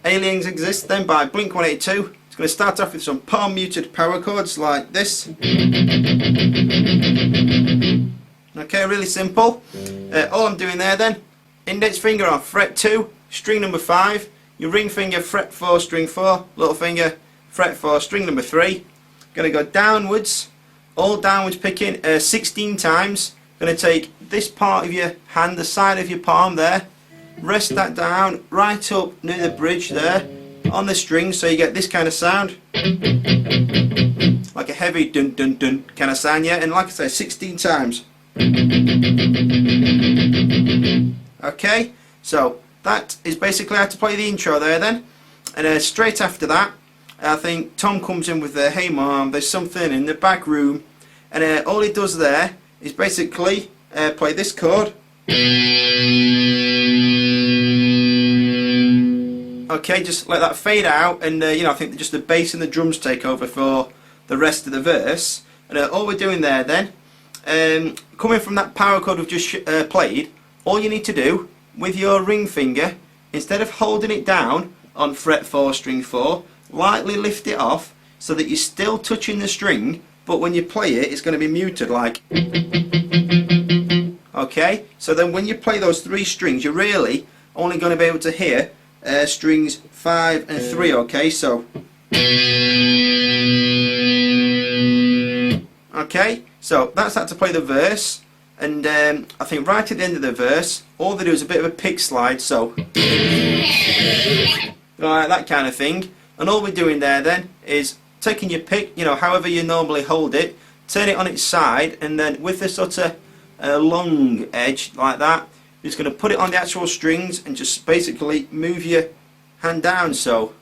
Aliens Exist then by Blink-182. It's going to start off with some palm muted power chords like this. Okay, really simple. All I'm doing there then, index finger on fret 2, string number 5, your ring finger fret 4, string 4, little finger fret 4, string number 3. Going to go downwards, all downwards picking 16 times. Going to take this part of your hand, the side of your palm there, rest that down right up near the bridge there on the string, so you get this kind of sound, like a heavy dun dun dun kind of sound, yeah, and like I say, 16 times. Okay, so that is basically how to play the intro there then. And straight after that, I think Tom comes in with the "Hey Mom, there's something in the back room," and all he does there is basically play this chord. Okay, just let that fade out, and you know, I think just the bass and the drums take over for the rest of the verse. And all we're doing there then, coming from that power chord we've just played, all you need to do with your ring finger, instead of holding it down on fret 4, string 4, lightly lift it off so that you're still touching the string, but when you play it, it's going to be muted like. Okay, so then when you play those 3 strings, you're really only going to be able to hear strings 5 and 3. Okay, so. Okay, so that's how to play the verse, and I think right at the end of the verse, all they do is a bit of a pick slide, so. Right, that kind of thing. And all we're doing there then is taking your pick, you know, however you normally hold it, turn it on its side, and then with this sort of long edge like that, you're just going to put it on the actual strings and just basically move your hand down, so.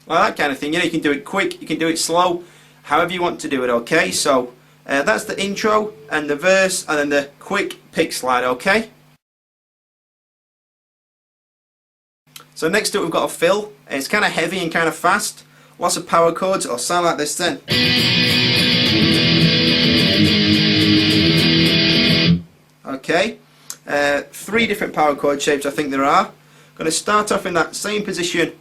Like that kind of thing. You know, you can do it quick, you can do it slow, however you want to do it. Okay, so that's the intro and the verse, and then the quick pick slide. Okay. So next to it we've got a fill. It's kind of heavy and kind of fast. Lots of power chords. It'll sound like this then. Okay. 3 different power chord shapes I think there are. Going to start off in that same position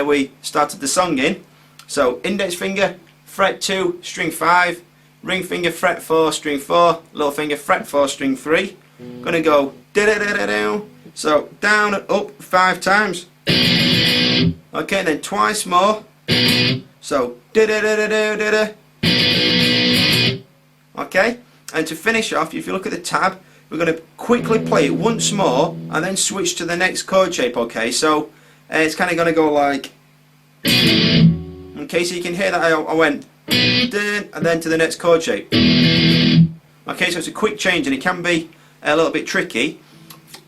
we started the song in. So index finger fret 2, string 5, ring finger fret 4, string 4, little finger fret 4, string 3. Going to go da da da da da. So down and up 5 times. Okay, then twice more. So da da da da da da da. Okay, and to finish off, if you look at the tab, we're going to quickly play it once more and then switch to the next chord shape. Okay, so it's kind of going to go like. Okay, so you can hear that I went dun, and then to the next chord shape. Okay, so it's a quick change and it can be a little bit tricky.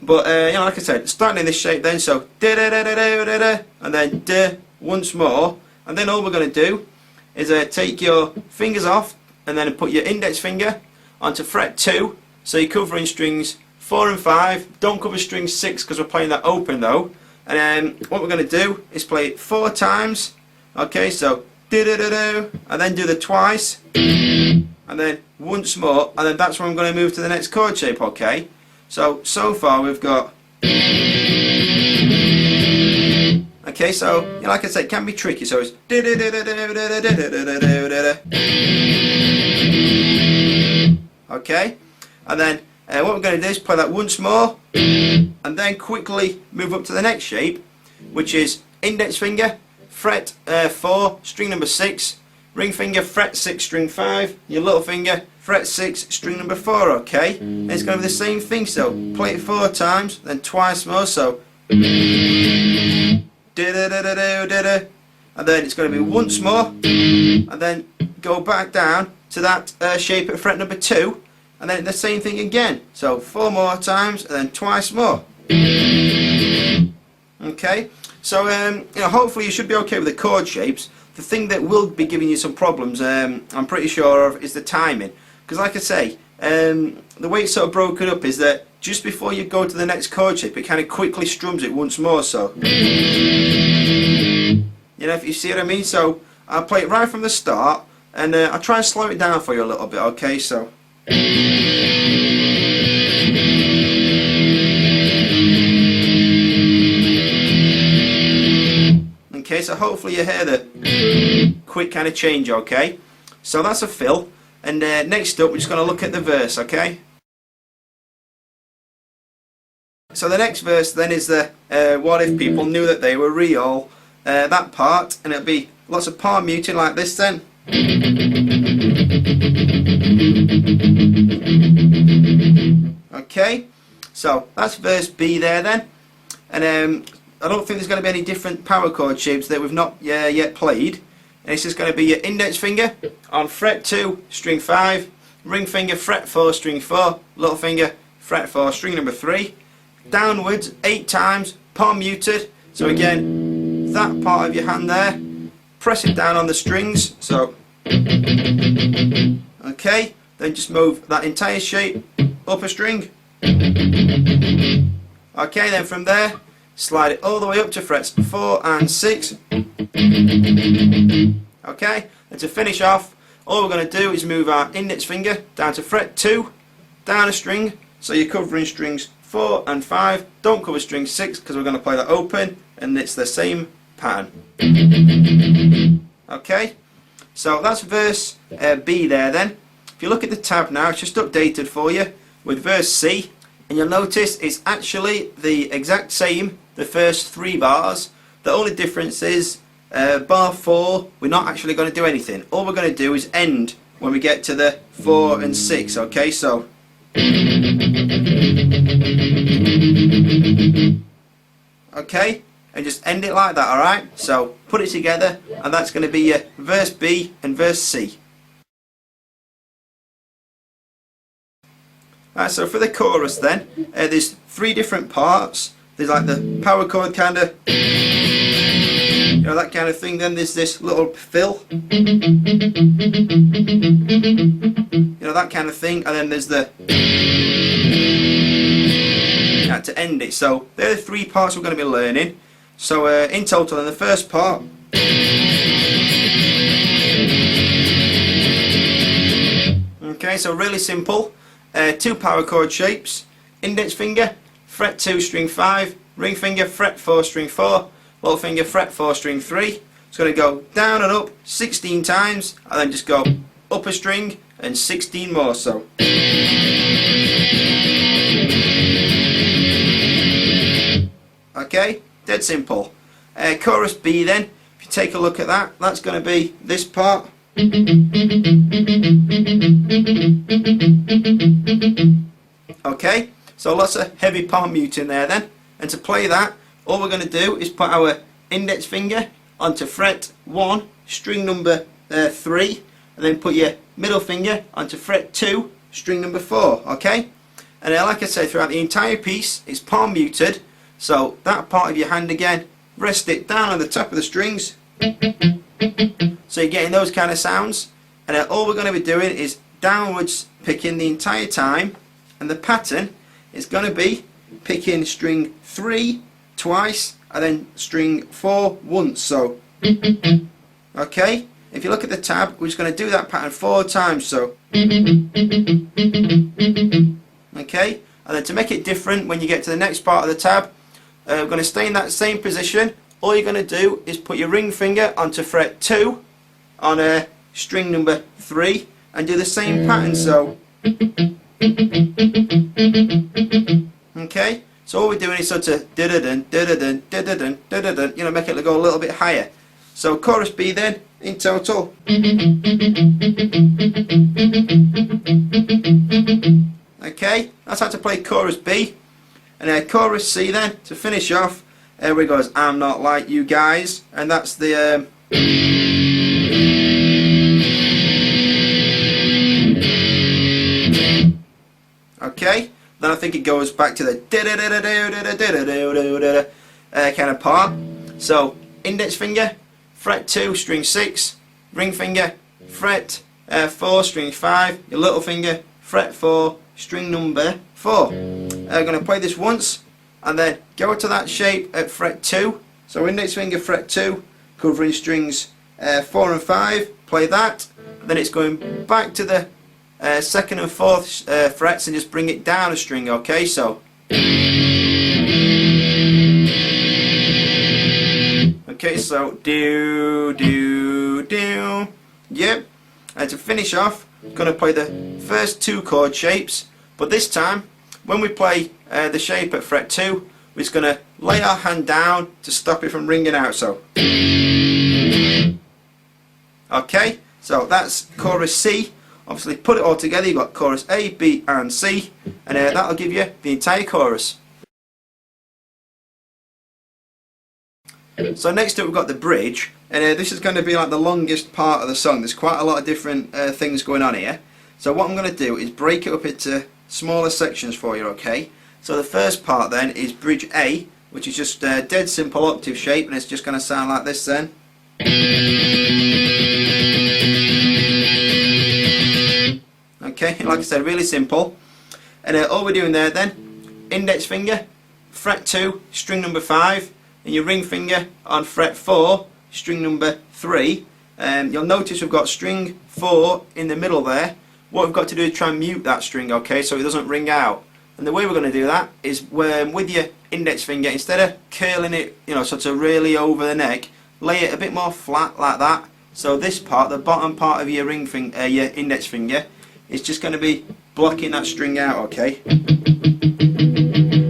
But you know, like I said, starting in this shape then, so da da da da da da da, and then da once more, and then all we're going to do is take your fingers off and then put your index finger onto fret 2, so you're covering strings 4 and 5. Don't cover string 6 because we're playing that open though. And then what we're going to do is play it 4 times. Okay, so da da da da, and then do the twice, and then once more, and then that's when I'm going to move to the next chord shape. Okay. So far we've got. Okay, so you know, like I said, it can be tricky. So it's. Okay, and then what we're going to do is play that once more, and then quickly move up to the next shape, which is index finger, fret 4, string number 6, ring finger, fret 6, string 5, your little finger, fret 6, string number 4, okay? And it's going to be the same thing, so play it 4 times, then twice more, so. Da-da-da-da-da-da-da. And then it's going to be once more, and then go back down to that shape at fret number 2, and then the same thing again. So 4 more times, and then twice more. Okay, so you know, hopefully you should be okay with the chord shapes. The thing that will be giving you some problems, I'm pretty sure of, is the timing. Because like I say, the way it's sort of broken up is that just before you go to the next chord shape, it kind of quickly strums it once more. So, you know, if you see what I mean. So I'll play it right from the start, and I'll try and slow it down for you a little bit. Okay, so. so hopefully you hear the quick kind of change, okay? So that's a fill, and next up we're just going to look at the verse, okay? So the next verse then is the what if people knew that they were real, that part, and it'll be lots of palm muting like this then. Okay, so that's verse B there then, and I don't think there's going to be any different power chord shapes that we've not yet played, and it's just going to be your index finger on fret 2, string 5, ring finger fret 4, string 4, little finger fret 4, string number 3, downwards 8 times, palm muted. So again, that part of your hand there, press it down on the strings, so okay, then just move that entire shape up a string. Okay, then from there slide it all the way up to frets 4 and 6. Okay, and to finish off, all we're going to do is move our index finger down to fret 2, down a string, so you're covering strings 4 and 5. Don't cover string 6 because we're going to play that open, and it's the same pattern. Okay, so that's verse B there then. If you look at the tab now, it's just updated for you with verse C, and you'll notice it's actually the exact same, the first 3 bars. The only difference is bar 4, we're not actually going to do anything. All we're going to do is end when we get to the 4 and 6, okay, so okay, and just end it like that, alright? So put it together, and that's going to be your verse B and verse C. Alright, so for the chorus then, there's 3 different parts. There's like the power chord kind of, you know, that kind of thing. Then there's this little fill, you know, that kind of thing. And then there's the to end it. So they're the 3 parts we're going to be learning. So in total, in the first part, okay, so really simple. 2 power chord shapes, index finger, fret 2, string 5, ring finger, fret 4, string 4, little finger, fret 4, string 3. It's going to go down and up 16 times, and then just go up a string and 16 more, so. Okay, dead simple. Chorus B then, if you take a look at that, that's going to be this part. Okay, so lots of heavy palm muting there then, and to play that, all we're going to do is put our index finger onto fret 1, string number 3, and then put your middle finger onto fret 2, string number 4, okay? And like I said, throughout the entire piece, it's palm muted, so that part of your hand again, rest it down on the top of the strings, so you're getting those kind of sounds, and all we're going to be doing is downwards picking the entire time, and the pattern is going to be picking string 3 twice and then string 4 once, so okay, if you look at the tab, we're just going to do that pattern 4 times, so okay, and then to make it different when you get to the next part of the tab, we're going to stay in that same position. All you're going to do is put your ring finger onto fret 2 on string number 3 and do the same pattern, so okay, so all we're doing is sort of da-da-dun, da-da-dun, da-da-dun, da-da-dun, you know, make it go a little bit higher. So chorus B then, in total. Okay, that's how to play chorus B. And chorus C then, to finish off, we goes I'm Not Like You Guys, and that's the okay, then I think it goes back to the kind of part. So index finger, fret 2, string 6, ring finger, fret 4, string 5, your little finger, fret 4, string number 4. I'm going to play this once and then go to that shape at fret 2. So index finger, fret 2, covering strings 4 and 5, play that, then it's going back to the 2nd and 4th frets and just bring it down a string, okay, so okay, So do, do, do. Yep. And to finish off, I'm going to play the first 2 chord shapes, but this time when we play the shape at fret 2, we're just going to lay our hand down to stop it from ringing out. So okay, so that's chorus C. Obviously put it all together, you've got chorus A, B and C, and that'll give you the entire chorus. So next up we've got the bridge, and this is going to be like the longest part of the song. There's quite a lot of different things going on here. So what I'm going to do is break it up into smaller sections for you, okay? So the first part then is bridge A, which is just a dead simple octave shape, and it's just going to sound like this then. Okay, like I said, really simple. And all we're doing there then, index finger, fret 2, string number 5, and your ring finger on fret 4, string number 3. You'll notice we've got string 4 in the middle there. What we've got to do is try and mute that string, okay, so it doesn't ring out. And the way we're going to do that is with your index finger, instead of curling it, you know, sort of really over the neck, lay it a bit more flat like that. So this part, the bottom part of your ring finger, your index finger, is just going to be blocking that string out, okay.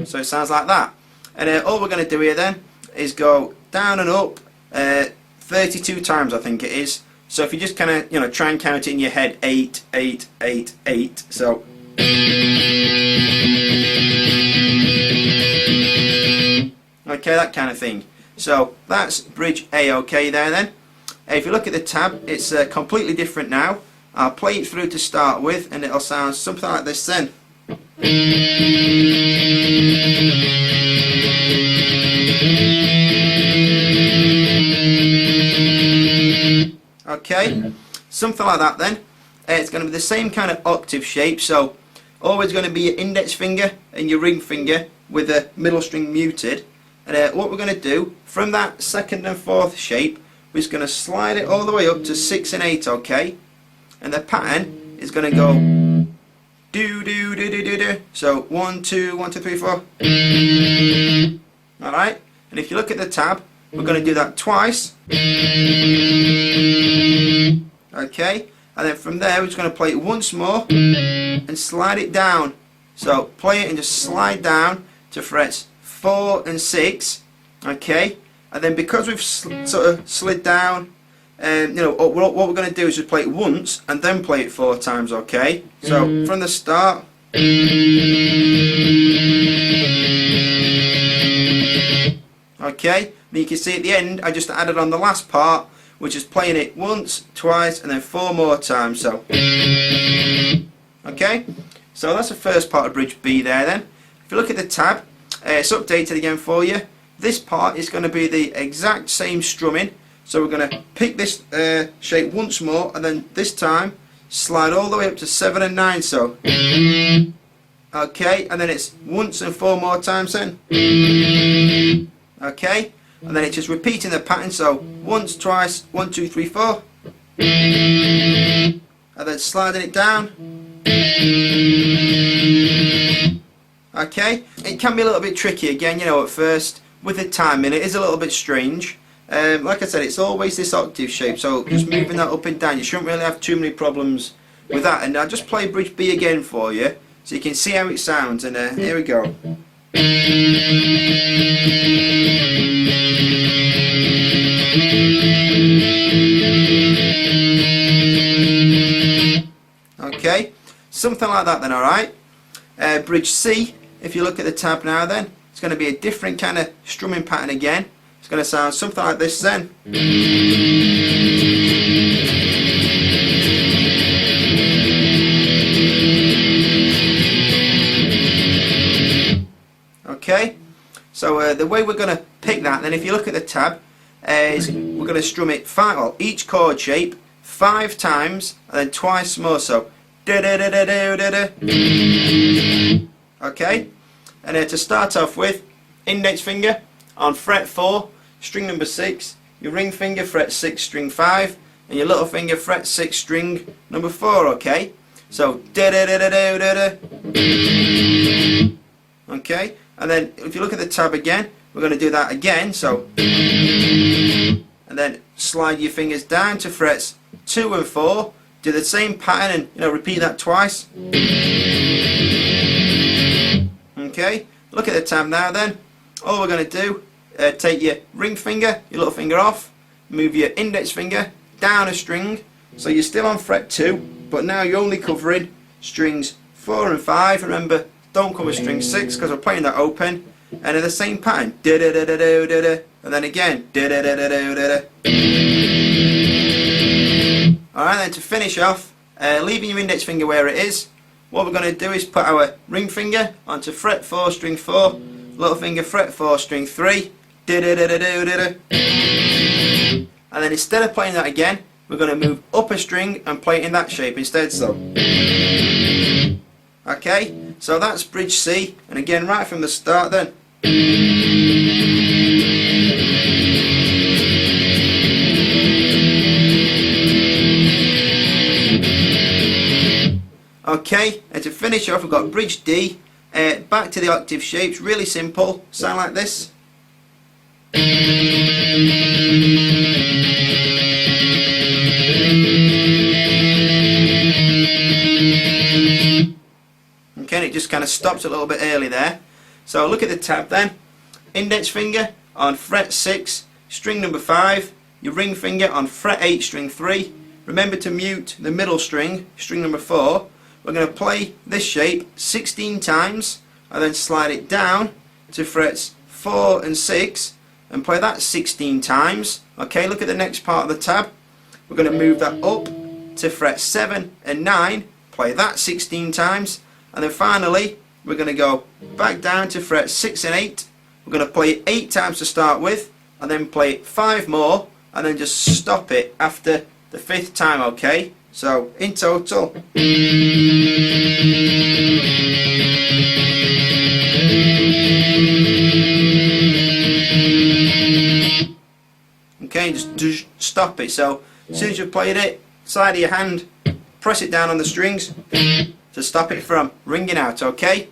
So it sounds like that. And all we're going to do here then is go down and up 32 times, I think it is. So if you just kind of, you know, try and count it in your head, 8, 8, 8, 8. So okay, that kind of thing. So that's bridge A, okay there then. If you look at the tab, it's completely different now. I'll play it through to start with, and it'll sound something like this then. Okay, something like that then. It's going to be the same kind of octave shape, so always going to be your index finger and your ring finger with the middle string muted. And what we're going to do, from that 2nd and 4th shape, we're just going to slide it all the way up to 6 and 8, okay? And the pattern is going to go do do do do do do. So 1 2 1 2 3 4. All right. And if you look at the tab, we're going to do that twice. Okay. And then from there, we're just going to play it once more and slide it down. So play it and just slide down to frets 4 and 6. Okay. And then because we've sort of slid down, you know, what we're going to do is just play it once and then play it 4 times, okay? So from the start. Okay, and you can see at the end I just added on the last part, which is playing it once, twice and then 4 more times. So okay, so that's the first part of bridge B there then. If you look at the tab, it's updated again for you. This part is going to be the exact same strumming. So we're going to pick this shape once more, and then this time slide all the way up to 7 and 9. So okay, and then it's once and 4 more times then. Okay, and then it's just repeating the pattern. So once, twice, 1 2 3 4, and then sliding it down. Okay, it can be a little bit tricky again, you know, at first with the timing. It is a little bit strange. Like I said, it's always this octave shape, so just moving that up and down, you shouldn't really have too many problems with that. And I'll just play bridge B again for you, so you can see how it sounds. And here we go. Okay, something like that then, alright. Bridge C, if you look at the tab now then, it's going to be a different kind of strumming pattern again. It's going to sound something like this then. Okay, so the way we're going to pick that then, if you look at the tab, is we're going to strum it each chord shape 5 times and then twice more. So da da da da da da da. Okay, and to start off with, index finger on fret 4, string number 6, your ring finger fret 6, string 5, and your little finger fret 6, string number 4, okay? So da da da da da da da. Okay, and then if you look at the tab again, we're going to do that again, so and then slide your fingers down to frets 2 and 4. Do the same pattern and repeat that twice. Okay, look at the tab now then. All we're going to do, take your ring finger, your little finger off, move your index finger down a string, so you're still on fret 2, but now you're only covering strings 4 and 5. Remember, don't cover string 6 because we're playing that open. And in the same pattern, da da da da da da da, and then again, da da da da da da da. Alright, then to finish off, leaving your index finger where it is, what we're going to do is put our ring finger onto fret 4, string 4, little finger fret 4, string 3, da da da da da da da. And then instead of playing that again, we're going to move up a string and play it in that shape instead. So, okay, so that's bridge C, and again right from the start then. Okay, and to finish off we've got bridge D, back to the octave shapes, really simple, sound like this. Okay, and it just kind of stops a little bit early there. So look at the tab then. Index finger on fret 6, string number 5, your ring finger on fret 8, string 3. Remember to mute the middle string, string number 4. We're going to play this shape 16 times and then slide it down to frets 4 and 6 and play that 16 times. Okay, look at the next part of the tab. We're going to move that up to fret 7 and 9, play that 16 times, and then finally we're going to go back down to fret 6 and 8. We're going to play it 8 times to start with, and then play it 5 more, and then just stop it after the 5th time. Okay, so in total, okay, just stop it. So as soon as you've played it, side of your hand, press it down on the strings to stop it from ringing out. Okay,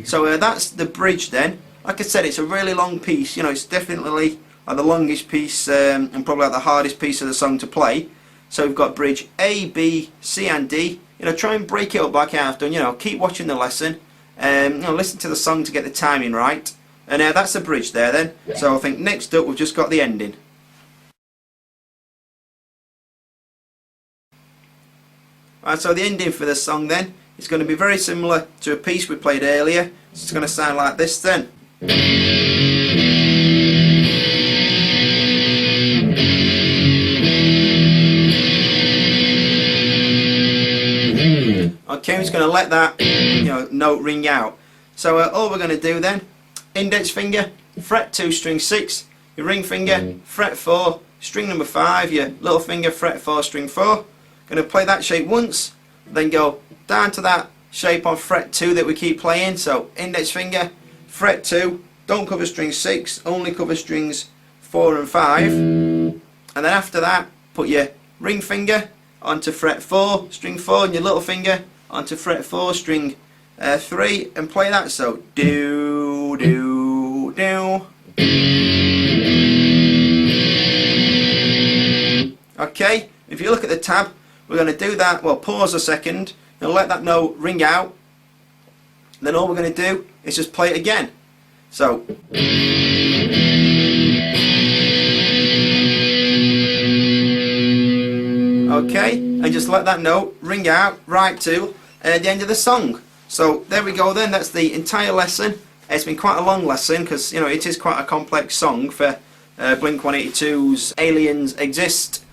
so that's the bridge then. Like I said, it's a really long piece. It's definitely the longest piece and probably the hardest piece of the song to play. So we've got bridge A, B, C and D. Try and break it up like I have done. Keep watching the lesson. Listen to the song to get the timing right. And that's the bridge there then. So I think next up we've just got the ending. Right, so the ending for this song then is going to be very similar to a piece we played earlier. It's going to sound like this then. Okay, I'm just going to let that note ring out. So all we're going to do then, index finger, fret 2, string 6, your ring finger, fret 4, string number 5, your little finger, fret 4, string 4. Going to play that shape once, then go down to that shape on fret 2 that we keep playing. So index finger, fret 2, don't cover string 6, only cover strings 4 and 5. And then after that, put your ring finger onto fret 4, string 4, and your little finger onto fret 4, string 3, and play that. So do, do, do. Okay, if you look at the tab, we're going to do that, well, pause a second, and let that note ring out. Then all we're going to do is just play it again. So, okay, and just let that note ring out right to the end of the song. So there we go then, that's the entire lesson. It's been quite a long lesson because it is quite a complex song for Blink-182's Aliens Exist.